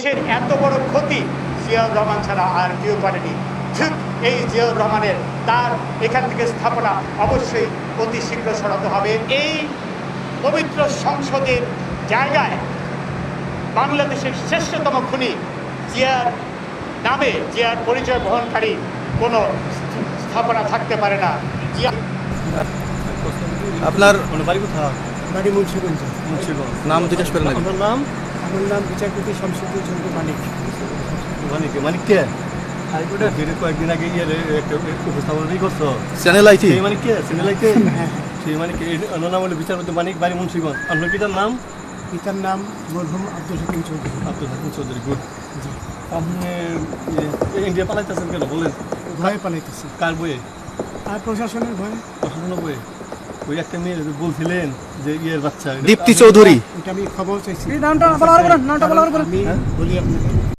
দেশের এত বড় ক্ষতি জিয়াউর রহমান ছাড়া আর কেউ করেনি। ঠিক এই জিয়াউর রহমানের তার এখান থেকে স্থাপনা অবশ্যই অতি শীঘ্র সরাতে হবে। এই পবিত্র সংসদের জায়গায় বাংলাদেশের শ্রেষ্ঠতম খুনি জিয়ার নামে, জিয়ার পরিচয় বহনকারী কোনো স্থাপনা থাকতে পারে না। জিয়া আপনার বাড়ি কোথায়? বাড়ি মুন্সিগঞ্জ। মুন্সিগঞ্জ। নাম জিজ্ঞেস করেন নাকি? আপনার নাম? আমার নাম বিচারপতি শামসুদ্দিন চন্দ্র মানিক। মানিক কে? হাইকোর্টে কয়েকদিন আগে একটা উপস্থাপনা করছো। চ্যানেল আইটি সেই মানিক কে? চ্যানেল আইতে? সেই মানিক নাম হলো বিচারপতি মানিক, বাড়ি মুন্সিগঞ্জ। আপনার পিতার নাম? পিতার নাম মরহুম আব্দুল হাকিম চৌধুরী। আব্দুল হাকিম চৌধুরী। গুড। আপনি ইন্ডিয়া পালাইতেছেন কেন বলেন? ভয়ে পালাইতেছি। কার বইয়ে? আর প্রশাসনের ভয়ে। প্রশাসনের বইয়ে? ওই একটা মেয়ে বলছিলেন যে ইয়ের বাচ্চা দীপ্তি চৌধুরী। এটা আমি খবর চাইছি। নামটা বলা হবে না, নামটা বলা হবে না। আমি বলি আপনাকে